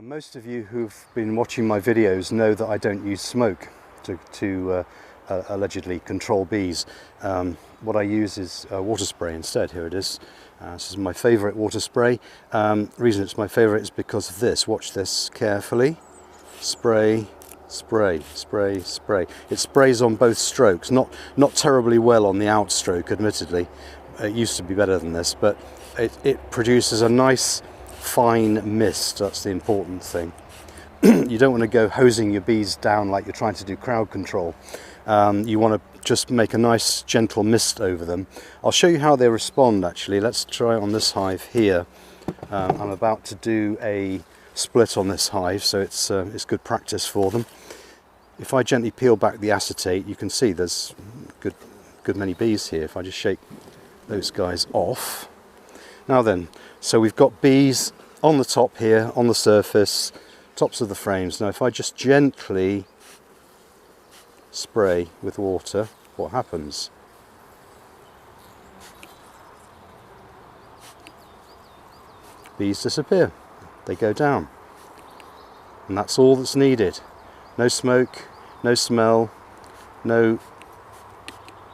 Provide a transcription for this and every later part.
Most of you who've been watching my videos know that I don't use smoke to allegedly control bees. What I use is water spray instead. Here it is. This is my favourite water spray. The reason it's my favourite is because of this. Watch this carefully. Spray, spray, spray, spray. It sprays on both strokes, not terribly well on the outstroke, admittedly. It used to be better than this, but it produces a nice fine mist. That's the important thing. You don't want to go hosing your bees down like you're trying to do crowd control. You want to just make a nice gentle mist over them. I'll show you how they respond actually. Let's try it on this hive here. I'm about to do a split on this hive, so it's good practice for them. If I gently peel back the acetate, you can see there's good many bees here. If I just shake those guys off. Now then, so we've got bees on the top here, on the surface, tops of the frames. Now if I just gently spray with water, what happens? Bees disappear. They go down. And that's all that's needed. No smoke, no smell, no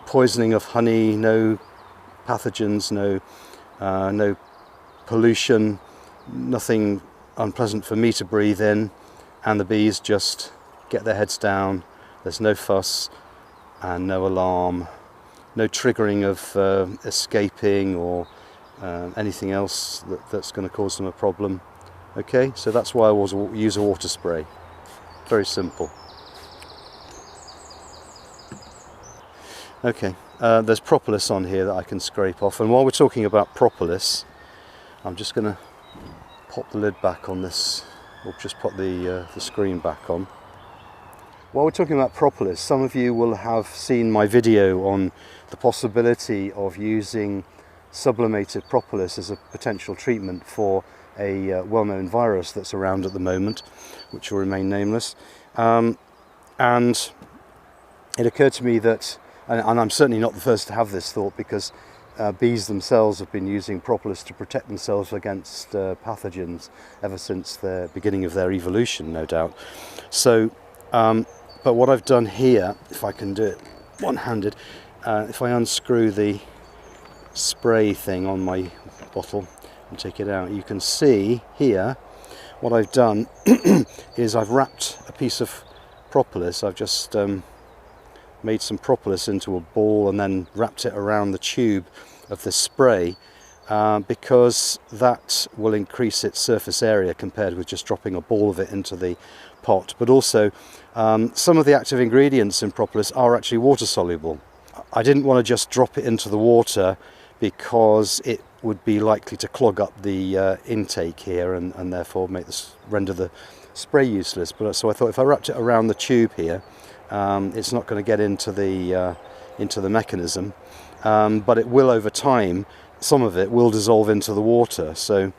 poisoning of honey, no pathogens, no pollution, nothing unpleasant for me to breathe in, and the bees just get their heads down. There's no fuss and no alarm, no triggering of escaping or anything else that's going to cause them a problem. Okay, so that's why I use a water spray. Very simple. Okay, there's propolis on here that I can scrape off, and while we're talking about propolis, I'm just going to pop the lid back on this, or just put the screen back on. While we're talking about propolis, some of you will have seen my video on the possibility of using sublimated propolis as a potential treatment for a well-known virus that's around at the moment, which will remain nameless. And it occurred to me that, and I'm certainly not the first to have this thought, because bees themselves have been using propolis to protect themselves against pathogens ever since the beginning of their evolution, no doubt. So, but what I've done here, if I can do it one-handed, if I unscrew the spray thing on my bottle and take it out, you can see here what I've done is I've wrapped a piece of propolis. I've just made some propolis into a ball and then wrapped it around the tube of the spray, because that will increase its surface area compared with just dropping a ball of it into the pot. But also some of the active ingredients in propolis are actually water soluble. I didn't want to just drop it into the water because it would be likely to clog up the intake here and therefore render the spray useless. But so I thought if I wrapped it around the tube here, it's not going to get into the mechanism, but it will over time. Some of it will dissolve into the water. So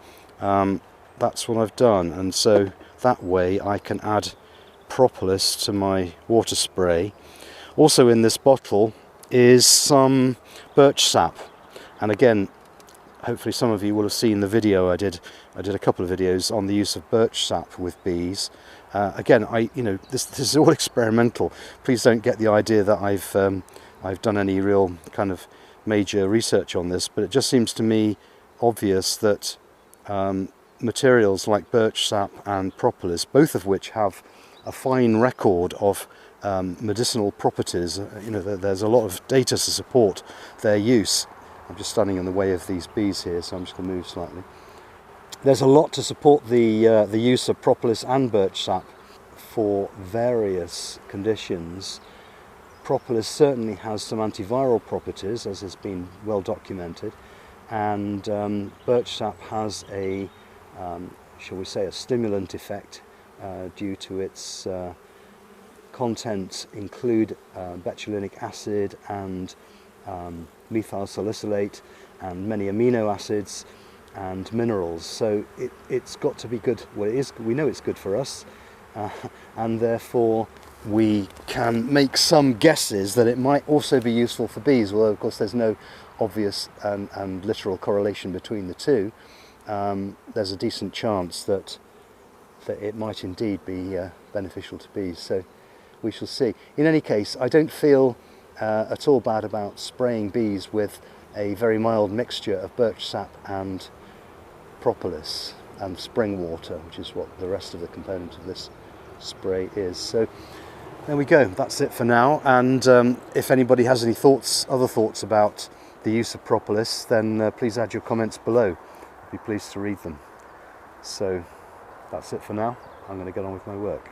that's what I've done, and so that way I can add propolis to my water spray. Also in this bottle is some birch sap, and again, hopefully some of you will have seen the video I did a couple of videos on the use of birch sap with bees. Again, this is all experimental. Please don't get the idea that I've done any real kind of major research on this, but it just seems to me obvious that materials like birch sap and propolis, both of which have a fine record of medicinal properties, there's a lot of data to support their use. I'm just standing in the way of these bees here, so I'm just going to move slightly. There's a lot to support the use of propolis and birch sap for various conditions. Propolis certainly has some antiviral properties, as has been well documented, and birch sap has a, shall we say, a stimulant effect due to its contents include betulinic acid and methyl salicylate and many amino acids and minerals. So it's got to be good. Well, we know it's good for us, and therefore we can make some guesses that it might also be useful for bees, although of course there's no obvious and literal correlation between the two. There's a decent chance that that it might indeed be beneficial to bees. So we shall see. In any case, I don't feel at all bad about spraying bees with a very mild mixture of birch sap and propolis and spring water, which is what the rest of the component of this spray is. So there we go, that's it for now. And if anybody has any thoughts, other thoughts about the use of propolis, then please add your comments below. I'd be pleased to read them. So that's it for now. I'm going to get on with my work.